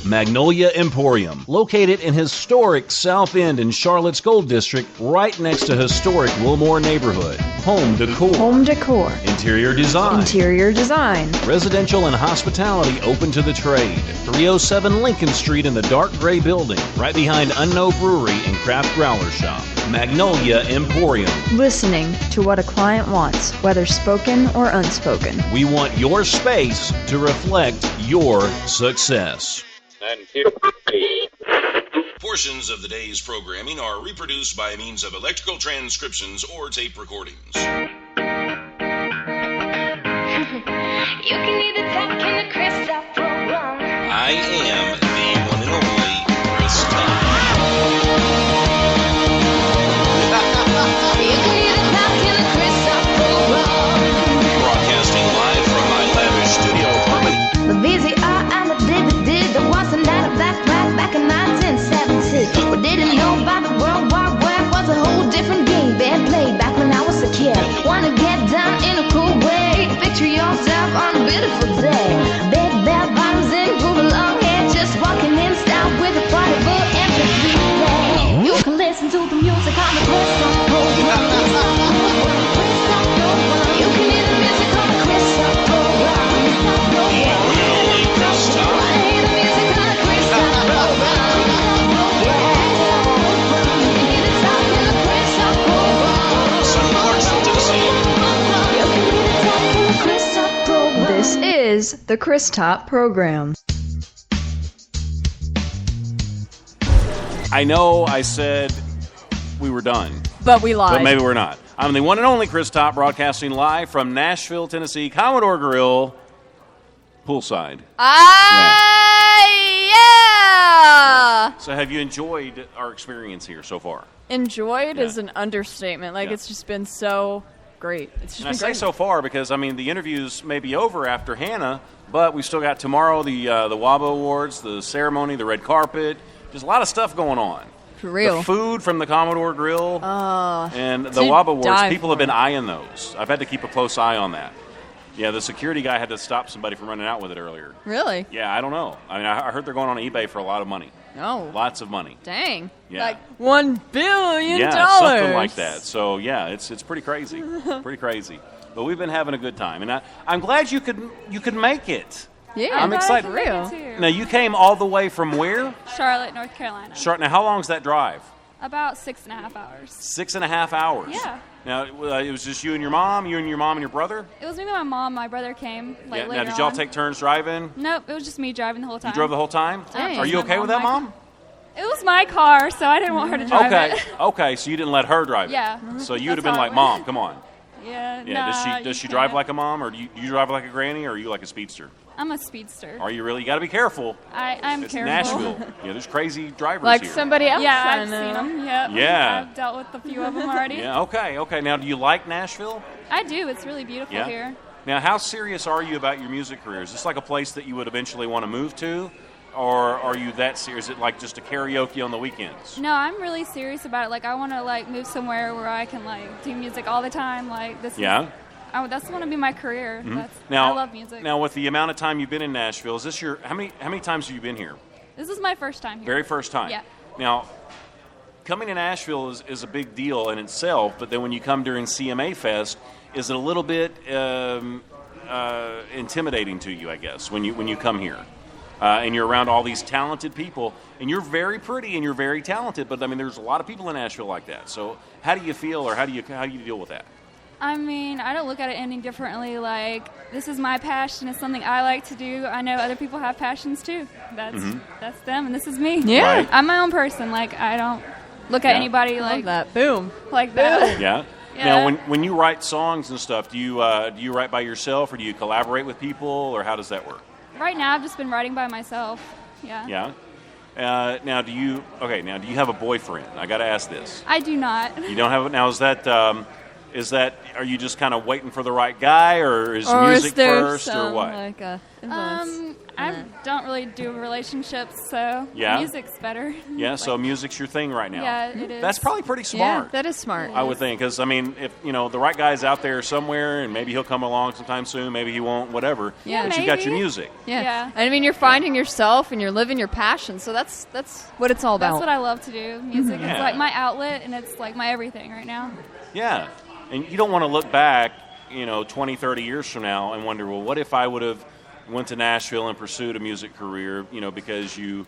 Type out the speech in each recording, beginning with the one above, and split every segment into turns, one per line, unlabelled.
Magnolia Emporium, located in historic South End in Charlotte's Gold District, right next to historic Wilmore neighborhood. Home decor.
Home decor.
Interior design.
Interior design.
Residential and hospitality open to the trade. 307 Lincoln Street in the dark gray building, right behind Unknown Brewery and Craft Growler Shop. Magnolia Emporium.
Listening to what a client wants, whether spoken or unspoken.
We want your space to reflect your success.
Portions of the day's programming are reproduced by means of electrical transcriptions or tape recordings.
You can either talk in the Crystal program.
I am the one and only Chris Todd.
You can either talk in the Crystal program.
Broadcasting live from my lavish studio apartment.
The VCR and the DVD, there wasn't that a black back in 1970. We didn't know about the World War Web was a whole different game being played back when I was a kid. Wanna get down in a cool way, picture yourself on a beautiful day. Big bell bottoms and groovy long hair, just walking in style with a portable MP3 play. You can listen to the music on the Crystal program. You can hear the music on the Crystal program.
This is the Chris Top Program.
I know I said we were done,
But we lied.
but maybe we're not. I'm the one and only Chris Top, broadcasting live from Nashville, Tennessee, Commodore Grill, poolside.
Yeah!
So have you enjoyed our experience here so far?
Enjoyed
Yeah.
is an understatement. Like,
Yeah.
it's just been so great. It's just
And I
been
say
great.
so far because, I mean, the interviews may be over after Hannah, but we still got tomorrow the WABA Awards, the ceremony, the red carpet. There's a lot of stuff going on.
For real.
The food from the Commodore Grill and the
to
WABA Awards,
die
people have
for.
been eyeing those. I've had to keep a close eye on that. Yeah, the security guy had to stop somebody from running out with it earlier.
Really?
Yeah, I don't know. I mean, I heard they're going on eBay for a lot of money.
Oh.
Lots of money.
Dang.
Yeah.
Like $1 billion.
Yeah, something like that. So, yeah, it's pretty crazy. Pretty crazy. But we've been having a good time. And I'm glad you could make it.
Yeah.
I'm excited.
For real.
Now, you came all the way from where?
Charlotte, North Carolina.
Now, how long is that drive?
About 6.5 hours.
6.5 hours.
Yeah.
Now, it was just you and your mom and your brother?
It was me and my mom. My brother came later
Now, did y'all
on.
take turns driving?
Nope, it was just me driving the whole time.
You drove the whole time?
Dang.
Are you okay with that, Mom?
It was my car, so I didn't want her to drive it.
Okay, so you didn't let her drive it.
Yeah.
So you would have
That's
been
how
like,
it
Mom,
went.
come on.
Yeah,
Yeah,
nah,
does she
you
drive
can't.
like a mom, or do you drive like a granny, or are you like a speedster?
I'm a speedster.
Are you really? You got to be careful.
I'm
It's
careful.
Nashville. Yeah, there's crazy drivers
Like
here.
somebody else.
Yeah,
I
I've
know.
seen them. Yep.
Yeah.
I've dealt with a few of them already.
Yeah, okay. Now, do you like Nashville?
I do. It's really beautiful
Yeah.
here.
Now, how serious are you about your music career? Is this like a place that you would eventually want to move to? Or are you that serious? Is it like just a karaoke on the weekends?
No, I'm really serious about it. Like, I want to move somewhere where I can do music all the time. Like this.
Yeah.
That's want to be my career.
Mhm.
I
Now,
love music.
Now, with the amount of time you've been in Nashville, is this your how many times have you been here?
This is my first time here.
Very first time.
Yeah.
Now, coming to Nashville is a big deal in itself, but then when you come during CMA Fest, is it a little bit intimidating to you? I guess when you come here. And you're around all these talented people, and you're very pretty and you're very talented. But I mean, there's a lot of people in Nashville like that. So, how do you feel, or how do you deal with that?
I mean, I don't look at it any differently. Like, this is my passion. It's something I like to do. I know other people have passions too. That's them, and this is me.
Yeah.
Right.
I'm my own person. Like, I don't look at
Yeah.
anybody
Love
like
that. Boom.
that.
Yeah.
Yeah.
Now, when you write songs and stuff, do you write by yourself, or do you collaborate with people, or how does that work?
Right now, I've just been writing by myself. Yeah.
Yeah. Now, do you have a boyfriend? I got to ask this.
I do not.
You don't have it now. Is that Are you just kind of waiting for the right guy, or is
Or
music
is there
first, or
some,
what?
Like influence?
I don't really do relationships, so
Yeah?
music's better.
Yeah, so music's your thing right now.
Yeah, it is.
That's probably pretty
Yeah,
smart.
that is smart.
I would think, because I mean, if the right guy's out there somewhere, and maybe he'll come along sometime soon, maybe he won't, whatever.
Yeah,
but you got your
maybe.
music.
Yeah. I mean, you're finding yourself and you're living your passion, so that's what it's all about.
That's what I love to do. Music
Yeah.
is like my outlet, and it's like my everything right now.
Yeah, and you don't want to look back, 20, 30 years from now and wonder, well, what if I would have went to Nashville and pursued a music career, because you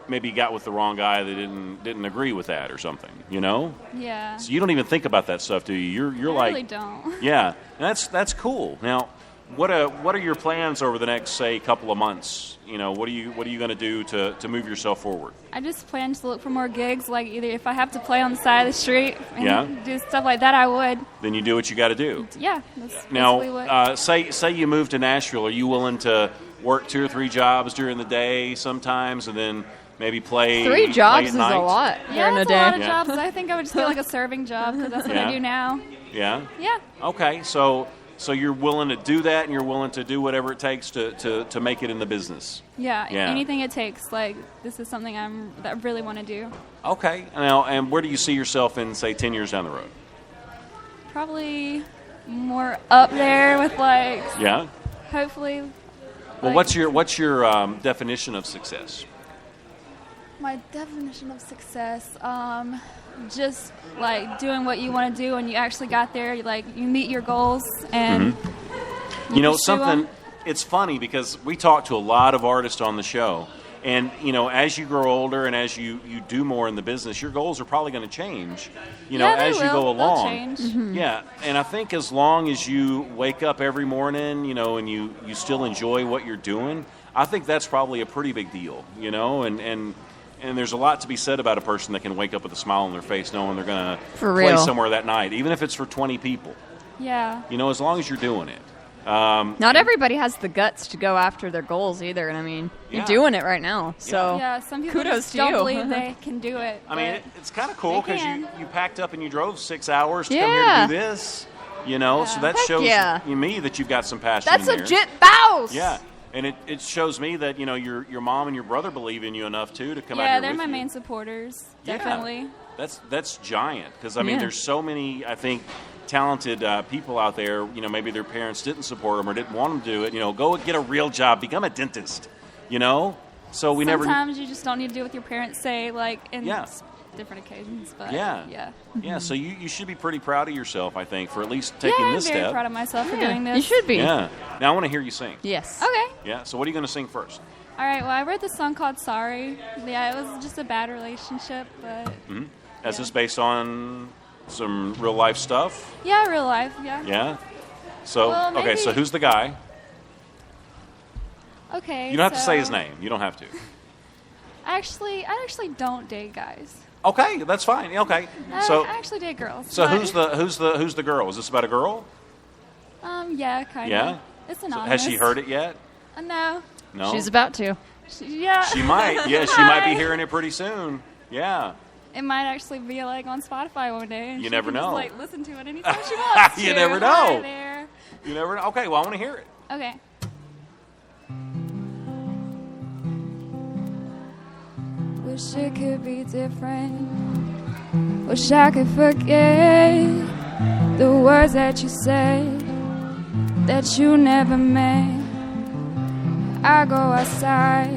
maybe got with the wrong guy that didn't agree with that or something,
Yeah.
So you don't even think about that stuff, do you? You're
I
like,
really don't.
yeah, and that's cool. Now, what are your plans over the next, say, couple of months? What are you going to do to move yourself forward?
I just plan to look for more gigs, like either if I have to play on the side of the street and
Yeah.
do stuff like that, I would.
Then you do what you got to do.
Yeah, that's basically
Now,
what.
say you move to Nashville. Are you willing to work 2 or 3 jobs during the day sometimes, and then maybe play
3 jobs
late
is
at night?
a lot
Yeah,
during the
that's
day.
a lot of
Yeah.
jobs. I think I would just get like a serving job because that's what
Yeah.
I do now.
Yeah.
Yeah.
Okay, so you're willing to do that, and you're willing to do whatever it takes to make it in the business.
Yeah,
Yeah.
anything it takes. Like, this is something that I really want to do.
Okay. Now, and where do you see yourself in, say, 10 years down the road?
Probably more up there with, like,
Yeah.
hopefully.
Well,
like,
what's your definition of success?
my definition of success? Just like doing what you want to do, and you actually got there. You meet your goals, and
You know,
pursue
something,
'em.
it's funny because we talk to a lot of artists on the show, and, as you grow older and as you do more in the business, your goals are probably going to change,
Yeah, they
as you
will.
go
They'll
along.
change.
Yeah, and I think as long as you wake up every morning, and you still enjoy what you're doing, I think that's probably a pretty big deal, and there's a lot to be said about a person that can wake up with a smile on their face knowing they're going to
For
play
real.
somewhere that night, even if it's for 20 people,
Yeah.
as long as you're doing it.
Not everybody has the guts to go after their goals either, and I mean,
Yeah.
you're doing it right now. So
Yeah, some people
kudos
just
to
don't
you.
believe they can do it.
I mean,
but
it's kind of cool
they
because
can.
you packed up and you drove 6 hours to come here
Yeah.
to do this, so that
Heck
shows
yeah.
me that you've got some passion
that's
in
a
there.
legit bows.
Yeah, and it shows me that, your mom and your brother believe in you enough, too, to come out
yeah,
here
they're
with
my
you.
main supporters.
Yeah.
Definitely.
That's giant because, I mean,
Yeah.
there's so many, I think, talented people out there, maybe their parents didn't support them or didn't want them to do it, go get a real job, become a dentist, So we never...
Sometimes you just don't need to do what your parents say, like in
Yeah.
different occasions. But
Yeah.
yeah.
Yeah, so you should be pretty proud of yourself, I think, for at least taking
I'm
this
very
step.
proud of myself for
Yeah,
doing this.
you should be.
Yeah. Now I want to hear you sing.
Yes.
Okay.
Yeah. So what are you going to sing first?
All right. Well, I wrote this song called "Sorry." Yeah, it was just a bad relationship, but
Is this based on some real life stuff?
yeah, real life. Yeah.
Yeah. So
Well,
okay.
maybe-
So who's the guy?
Okay.
You don't have to say his
so-
name. You don't have to.
I actually don't date guys.
Okay, that's fine. Okay. So
I actually date girls.
so
but-
who's the girl? Is this about a girl?
Yeah, kind of.
Yeah?
It's
So
anonymous.
has she heard it yet?
No.
No.
She's about to.
Yeah.
She might. Yeah, she might be
Hi.
hearing it pretty soon. Yeah.
It might actually be like on Spotify one day. And
You
she
never
can
know.
Just, like listen to it anytime she wants to.
You never know.
Hi there.
You never know. Okay. Well, I want to hear it.
Okay. Wish it could be different. Wish I could forget the words that you said that you never meant. I go outside,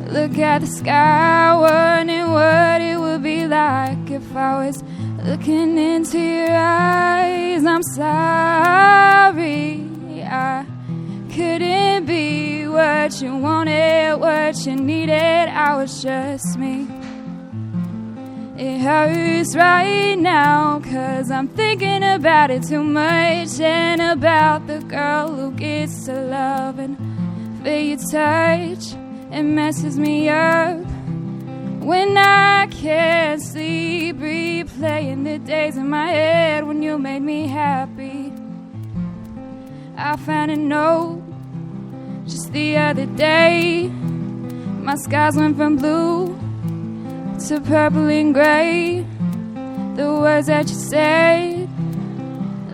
look at the sky, wondering what it would be like if I was looking into your eyes. I'm sorry, I couldn't be what you wanted, what you needed. I was just me. It hurts right now 'cause I'm thinking about it too much, and about the girl who gets to love and feel your touch. It messes me up when I can't sleep, replaying the days in my head when you made me happy. I found a note just the other day. My skies went from blue to purple and gray. The words that you said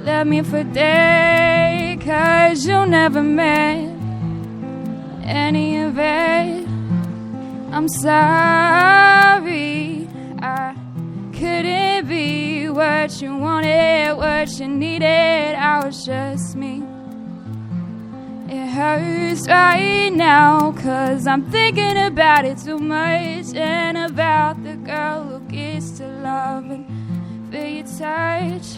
left me for dead, 'cause you never meant any of it. I'm sorry I couldn't be what you wanted, what you needed. I was just me. It hurts right now, 'cause I'm thinking about it too much, and about the girl who gets to love and feel your touch.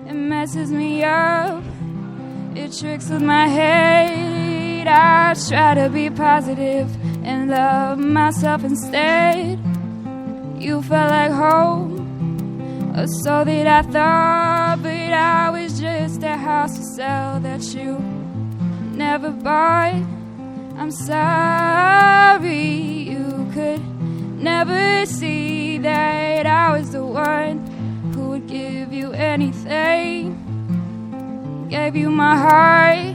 It messes me up, it tricks with my head. I try to be positive and love myself instead. You felt like home, or so that I thought, but I was just a house to sell that you never bought. I'm sorry you could never see that I was the one who would give you anything. Gave you my heart,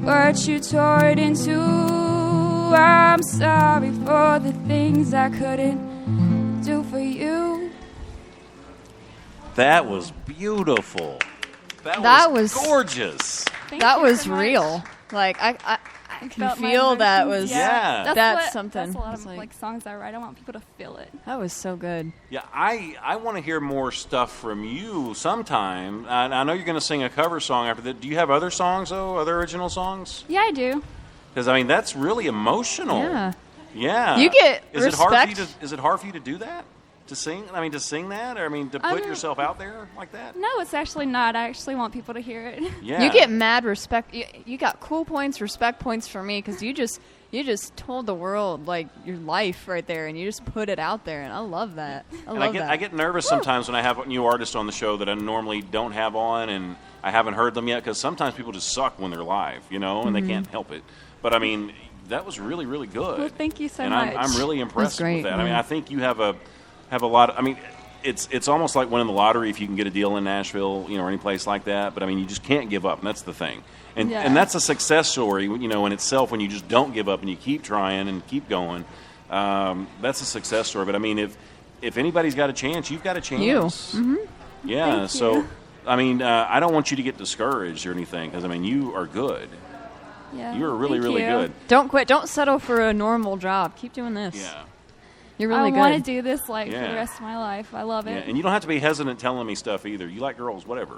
but you tore it in two. I'm sorry for the things I couldn't do for you.
That was beautiful. That was gorgeous.
That was real. Like I can feel that was
Yeah.
that's something.
That's a lot
It's
of like songs I write. I want people to feel it.
that was so good.
Yeah, I want to hear more stuff from you sometime. I know you're going to sing a cover song after that. Do you have other songs, though? Other original songs?
Yeah, I do.
Because, I mean, that's really emotional.
Yeah.
Yeah.
You get
is it hard for you
respect.
is it hard for you to do that? To sing? I mean, to sing that? Or, I mean, to put yourself out there like that?
No, it's actually not. I actually want people to hear it.
Yeah.
You get mad respect. You got cool points, respect points for me because you just told the world like your life right there, and you just put it out there, and I love that.
I get nervous sometimes when I have new artists on the show that I normally don't have on, and I haven't heard them yet because sometimes people just suck when they're live, you know, and they can't help it. But I mean, that was really, really good.
Well, thank you so
and
much.
I'm really impressed
great,
with that. I
man.
mean, I think you have a lot of, I mean, it's almost like winning the lottery if you can get a deal in Nashville, you know, or any place like that. But I mean, you just can't give up, and that's the thing. And
Yeah.
and that's a success story, you know, in itself when you just don't give up and you keep trying and keep going. That's a success story. But I mean, if anybody's got a chance, you've got a chance.
You.
Yeah.
Thank
so,
you.
I mean, I don't want you to get discouraged or anything because I mean, you are good.
Yeah,
You are really,
thank
really
you.
good.
Don't quit. Don't settle for a normal job. Keep doing this.
Yeah.
You're really
I
good.
want to do this like for
Yeah.
the rest of my life. I love
Yeah,
it.
and you don't have to be hesitant telling me stuff either. You like girls, whatever.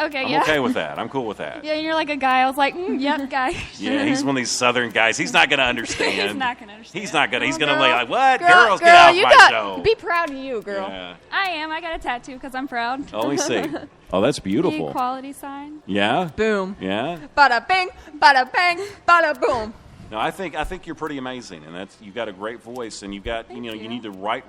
Okay,
I'm
yeah.
okay with that. I'm cool with that.
Yeah, you're like a guy. I was like, yep, guy.
Yeah, he's one of these Southern guys. He's not going to understand.
He's not gonna understand.
He's not going to. He's
Oh,
going to
girl.
like, what?
Girl,
Girls, get
girl,
off
you
my
got,
show.
Be proud of you, girl.
Yeah.
I am. I got a tattoo because I'm proud.
Oh, let me see. Oh, that's
The
beautiful.
equality sign.
Yeah?
Boom.
Yeah?
Bada bing, bada bang, bada boom.
No, I think you're pretty amazing, and you've got a great voice, and you've got you
you.
need to write.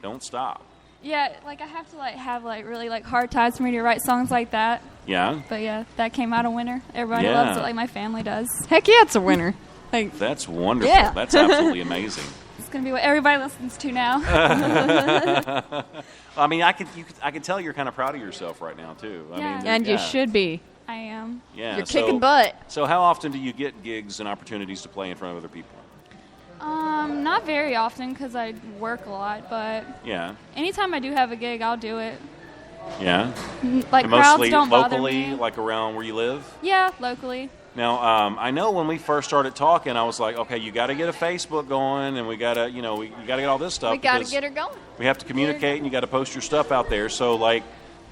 Don't stop.
Yeah, like I have to have really hard times for me to write songs like that.
Yeah,
But yeah, that came out a winner. Everybody
Yeah.
loves it like my family does.
Heck yeah, it's a winner. Like,
that's wonderful.
Yeah.
That's absolutely amazing.
It's gonna be what everybody listens to now.
I mean, I could tell you're kind of proud of yourself right now too. I
Yeah.
mean,
and you
yeah.
should be.
I am.
Yeah,
You're kicking butt.
So, how often do you get gigs and opportunities to play in front of other people?
Not very often because I work a lot, but
Yeah,
anytime I do have a gig, I'll do it.
yeah.
Like
And
crowds
mostly
don't bother
locally,
me.
like around where you live.
Yeah, locally.
Now, I know when we first started talking, I was like, okay, you got to get a Facebook going, and we got to, you got to get all this stuff.
We got to
because
get her going.
We have to communicate, and you got to post your stuff out there. So, like,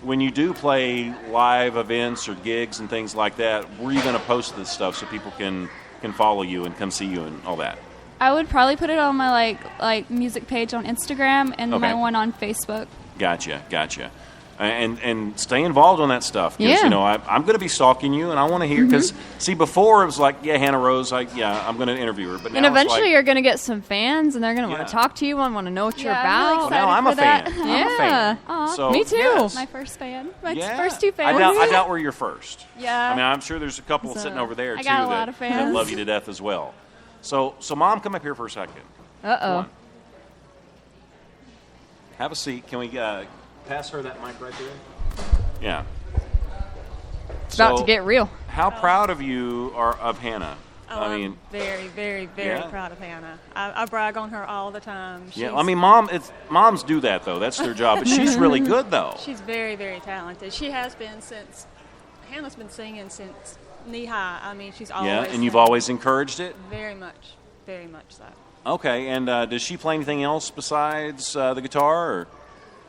when you do play live events or gigs and things like that, where are you going to post this stuff so people can follow you and come see you and all that?
I would probably put it on my like music page on Instagram and
Okay.
my one on Facebook.
Gotcha. And stay involved on that stuff. 'Cause,
Yeah.
I'm going to be stalking you, and I want to hear. Because, see, before it was like, yeah, Hannah Rose, I'm going to interview her. But now
And eventually
it's like,
you're going to get some fans, and they're going to
Yeah.
want to talk to you and want to know what you're
Yeah, I'm really
about.
excited.
now I'm a
for that.
fan. I'm a
Yeah.
fan.
Aw.
So,
Me too.
yes.
My first fan. My
Yeah.
first two fans.
I doubt we're your first.
Yeah.
I mean, I'm sure there's a couple
So,
sitting over there,
I
too,
got a
that,
lot of
that
fans.
love you to death as well. So, Mom, come up here for a second. Come
Uh-oh.
on. Have a seat. Can we pass her that mic right there? Yeah.
It's about to get real.
How proud of you are of Hannah?
Oh, I'm very, very, very
Yeah.
proud of Hannah. I brag on her all the time.
Yeah, I mean, moms do that though. That's their job. But she's really good though.
She's very, very talented. She has been since Hannah's been singing since knee high. I mean, she's always.
Yeah, and you've
sang.
always encouraged it?
Very much so.
Okay, and does she play anything else besides the guitar? Or?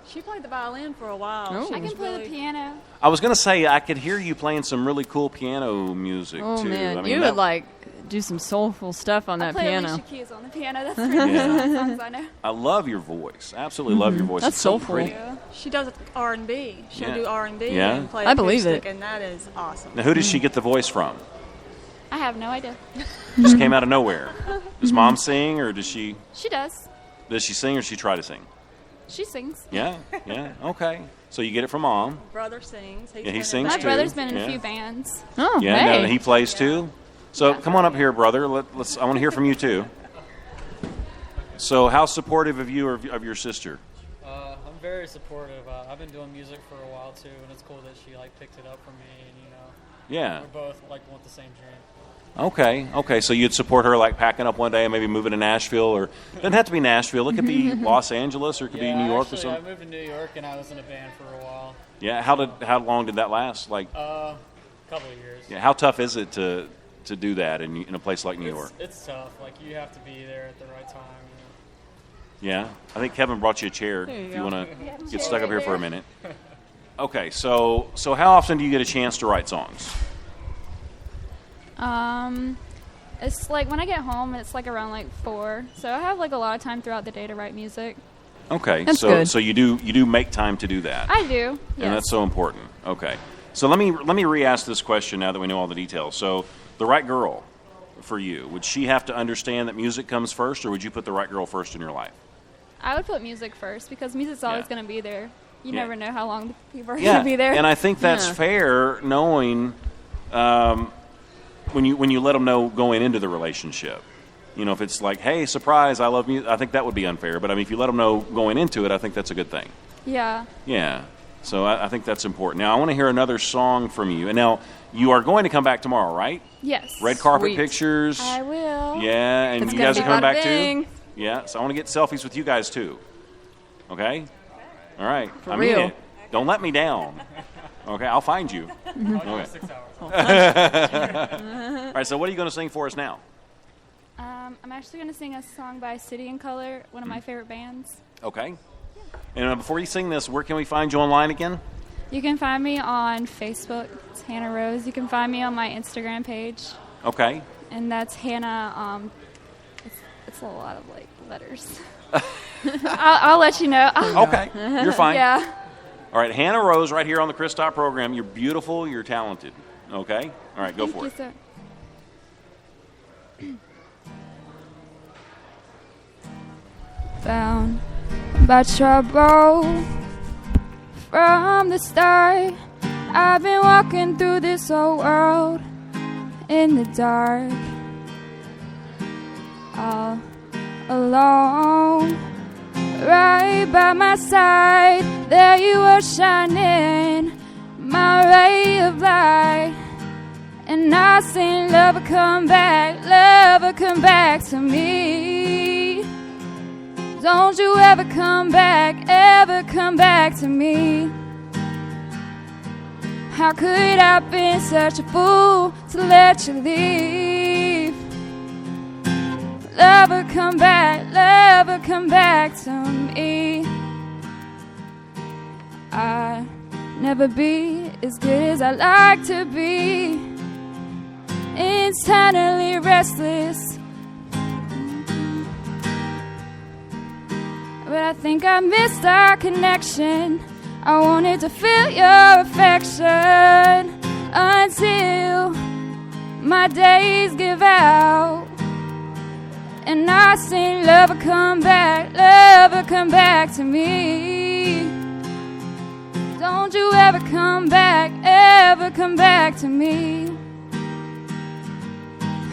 She played the violin for a while.
Oh.
She
I
was
can play
really-
the piano.
I was going to say, I could hear you playing some really cool piano music,
Oh
too.
man,
I mean,
you
that-
would like do some soulful stuff on
I
that
play
piano.
Alicia Keys on the piano. That's pretty much all the songs I know.
I love your voice. Absolutely love your voice.
That's
It's so
soulful.
pretty.
Yeah. She does R&B. She'll
Yeah.
do R&B
Yeah.
and play
I believe
acoustic,
it.
and that is awesome.
Now, who does she get the voice from?
I have no idea.
Just came out of nowhere. Does Mom sing, or does she
She does.
sing, or does she try to sing?
She sings.
Yeah, yeah, okay. So you get it from Mom.
Brother sings.
Yeah, he
been in
sings
My
bands.
too.
brother's been in
Yeah.
a few bands.
Oh,
Yeah,
hey.
no, he plays too. So come on up here, brother. Let's. I want to hear from you too. So, how supportive of you or of your sister?
I'm very supportive. I've been doing music for a while too, and it's cool that she like picked it up for me. And
Yeah.
we both like want the same dream.
Okay. So you'd support her like packing up one day and maybe moving to Nashville, or it doesn't have to be Nashville. It could be Los Angeles, or it could be New York or
actually,
something.
I moved to New York and I was in a band for a while.
Yeah. How long did that last? Like,
A couple of years.
yeah. How tough is it to do that in a place like New York?
It's tough. Like you have to be there at the right time.
Yeah. I think Kevin brought you a chair.
There you
If
go.
you want to get stuck up here for a minute. Okay. So how often do you get a chance to write songs?
It's like when I get home, it's like around like 4. So I have like a lot of time throughout the day to write music.
Okay.
That's
so
good.
so you do make time to do that.
I do. Yes.
And that's so important. Okay. So let me re-ask this question now that we know all the details. So the right girl for you, would she have to understand that music comes first, or would you put the right girl first in your life?
I would put music first because music's always
Yeah.
going to be there. You
Yeah.
never know how long people are
Yeah.
going to be there.
And I think that's
Yeah.
fair, knowing when you let them know going into the relationship. You know, if it's like, hey, surprise, I love music, I think that would be unfair. But I mean, if you let them know going into it, I think that's a good thing.
Yeah.
Yeah. So I think that's important. Now, I want to hear another song from you. And now, you are going to come back tomorrow, right?
Yes.
Red carpet
Sweet.
pictures.
I will.
Yeah, and
It's
you
gonna
guys
be
are coming back
bada
too?
bing.
Yeah, so I want to get selfies with you guys too. Okay? All right.
For
I mean
real.
it. Don't let me down. Okay, I'll find you.
I'll
Okay.
do 6 hours.
All right, so what are you going to sing for us now?
I'm actually going to sing a song by City and Color, one of my favorite bands.
Okay. And before you sing this, where can we find you online again?
You can find me on Facebook. It's Hannah Rose. You can find me on my Instagram page,
Okay.
and that's Hannah. It's a lot of like letters. I'll let you know.
Okay. You're fine.
Yeah.
All right, Hannah Rose right here on the Chris Stop program. You're beautiful. You're talented. Okay? All right, go
Thank
for
you,
it.
sir. Bound by trouble from the start. I've been walking through this old world in the dark, all alone. Right by my side, there you were shining, my ray of light. And I sing, love will come back to me. Don't you ever come back to me. How could I have been such a fool to let you leave? Love will come back to me. I'll never be as good as I like to be. Internally restless, but I think I missed our connection. I wanted to feel your affection until my days give out. And I sing, love will come back to me. Don't you ever come back to me.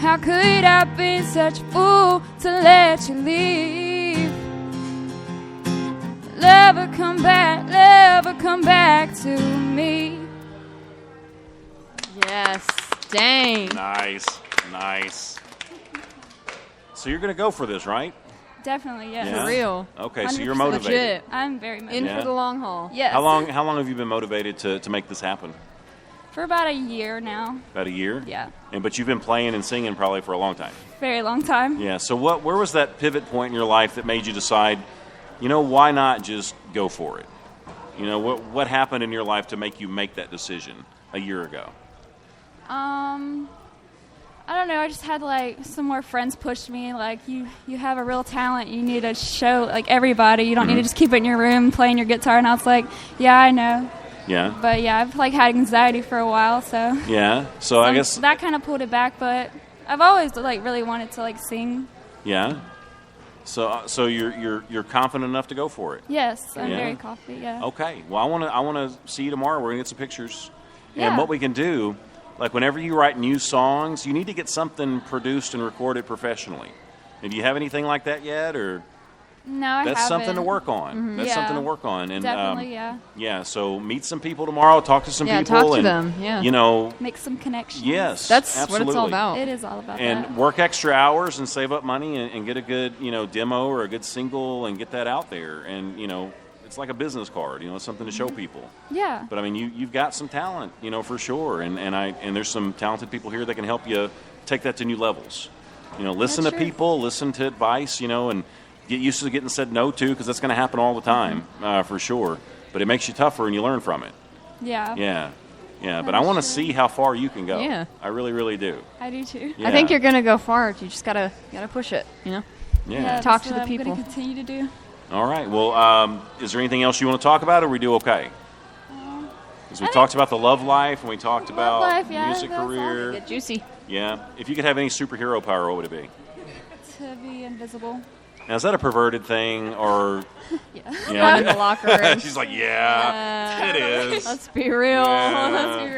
How could I have been such a fool to let you leave? Love will come back to me.
Yes. Dang.
Nice. So you're going to go for this, right?
Definitely, yes.
Yeah?
For real.
Okay, so you're
100%
motivated.
Legit.
I'm very
In
motivated.
Yeah.
for the long haul.
Yes.
How long have you been motivated to make this happen?
For about a year now.
About a year?
Yeah.
But you've been playing and singing probably for a long time.
Very long time.
Yeah. So where was that pivot point in your life that made you decide, why not just go for it? What happened in your life to make you make that decision a year ago?
I don't know. I just had some more friends push me. You have a real talent. You need to show everybody. You don't need to just keep it in your room playing your guitar. And I was like, yeah, I know.
Yeah.
But yeah, I've had anxiety for a while, so.
Yeah. So I guess
that kind of pulled it back. But I've always really wanted to sing.
Yeah. So you're confident enough to go for it.
Yes, I'm very confident. Yeah.
Okay. Well, I want to see you tomorrow. We're gonna get some pictures.
Yeah.
And what we can do, whenever you write new songs, you need to get something produced and recorded professionally. Do you have anything like that yet, or?
No, I haven't.
That's something to work on.
Mm-hmm.
That's something to work on. And,
definitely, yeah.
Yeah, so meet some people tomorrow, talk to some people.
Talk to
and,
them, yeah.
Make some connections.
Yes,
that's
absolutely.
what it's all about.
It is all about that.
And work extra hours and save up money and get a good, demo or a good single and get that out there. And, it's like a business card, it's something to show people.
Yeah.
But, you've got some talent, for sure. And there's some talented people here that can help you take that to new levels. Listen to people, listen to advice, and get used to getting said no to, because that's going to happen all the time, for sure. But it makes you tougher and you learn from it.
Yeah.
Yeah. But I want to see how far you can go.
Yeah.
I really, really do.
I do too.
Yeah.
I think you're gonna go far. You just gotta push it.
Yeah.
Talk to
that's
the
what
people.
I'm going to continue to do.
All right. Well, is there anything else you want to talk about, or we do okay? Because we talked about the love life, and we talked about
life, yeah,
music
that's all.
career.
Get juicy.
Yeah. If you could have any superhero power, what would it be?
To be invisible.
Now, is that a perverted thing, or?
Yeah.
Not in the locker room.
She's like, yeah, it is.
Let's be real.
Yeah.
Let's be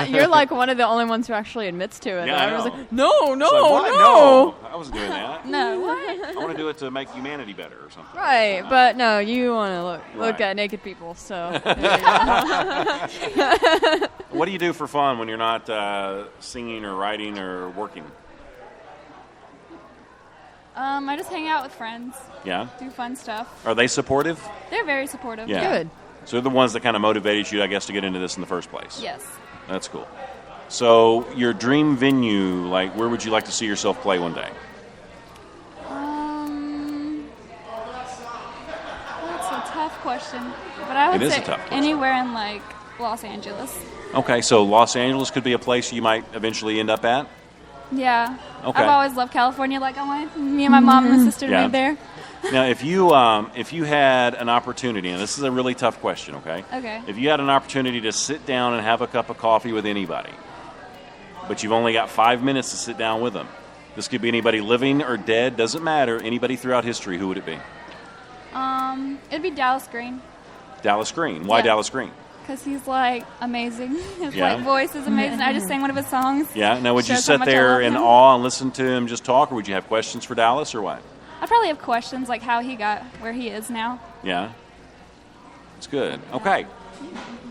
real. You're like one of the only ones who actually admits to it.
Yeah, I
was
know.
like, no.
It's like, what? No, I wasn't doing that.
No, what?
I want to do it to make humanity better or something.
Right, but no, you want to look
Right.
at naked people. So.
What do you do for fun when you're not singing or writing or working?
I just hang out with friends.
Yeah.
Do fun stuff.
Are they supportive?
They're very supportive.
Yeah.
Good.
So they're the ones that kind of motivated you, I guess, to get into this in the first place.
Yes.
That's cool. So your dream venue, where would you like to see yourself play one day?
That's a tough question. But I would
It is
say
a tough question.
anywhere in Los Angeles.
Okay, so Los Angeles could be a place you might eventually end up at?
Yeah.
Okay.
I've always loved California. I want me and my mom and my sister to
Yeah.
live there.
Now, if you had an opportunity, and this is a really tough question, okay?
Okay.
If you had an opportunity to sit down and have a cup of coffee with anybody, but you've only got 5 minutes to sit down with them, this could be anybody living or dead, doesn't matter, anybody throughout history, who would it be?
It'd be Dallas Green.
Dallas Green. Why
Yeah.
Dallas Green?
Because he's amazing. His
Yeah.
voice is amazing. I just sang one of his songs.
Yeah. Now, would you
Shows how
sit
much I
there
love
in
him.
awe and listen to him just talk, or would you have questions for Dallas, or what?
I probably have questions like how he got where he is now.
Yeah. It's good. Okay.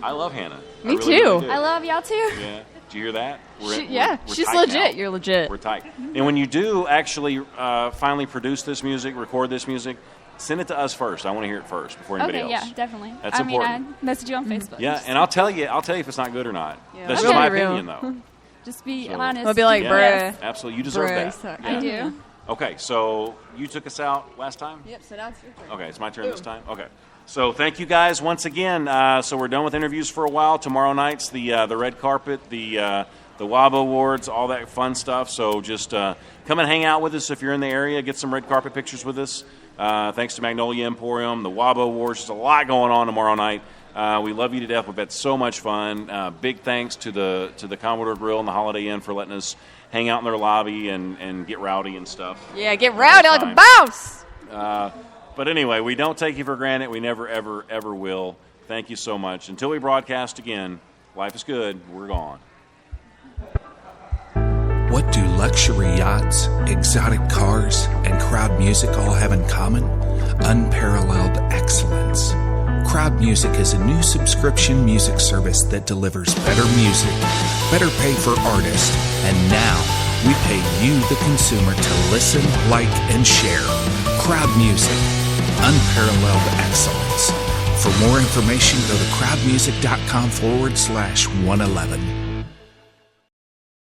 I love Hannah. I
Me
really,
too.
really do.
I love y'all too.
Yeah. Did you hear that?
We're she's
tight
legit.
now.
You're legit.
We're tight. And when you do actually finally produce this music, record this music, send it to us first. I want to hear it first before anybody
Okay,
else.
yeah, definitely.
That's
I mean,
important.
I message you on Facebook.
Yeah, and I'll tell you if it's not good or not.
Yeah.
That's
Okay.
just my
Real.
opinion, though.
Just be
So-
honest.
We'll be like,
Yeah,
bruh.
absolutely. You deserve
Bruh,
that.
you suck.
Yeah.
I do.
Okay, so you took us out last time?
Yep. So now it's your turn.
Okay, it's my turn this time? Okay. So thank you guys once again. So we're done with interviews for a while. Tomorrow night's the red carpet, the WABA Awards, all that fun stuff. So just come and hang out with us if you're in the area. Get some red carpet pictures with us. Thanks to Magnolia Emporium, the WABA Awards. There's a lot going on tomorrow night. We love you to death. We've had so much fun. Big thanks to the Commodore Grill and the Holiday Inn for letting us hang out in their lobby and get rowdy and stuff.
Yeah, get rowdy like a
Fine.
bounce.
But anyway, we don't take you for granted. We never, ever, ever will. Thank you so much. Until we broadcast again, life is good. We're gone.
What do luxury yachts, exotic cars, and crowd music all have in common? Unparalleled excellence. Crowd Music is a new subscription music service that delivers better music, better pay for artists, and now we pay you, the consumer, to listen, like, and share. Crowd Music. Unparalleled excellence. For more information, go to crowdmusic.com/111.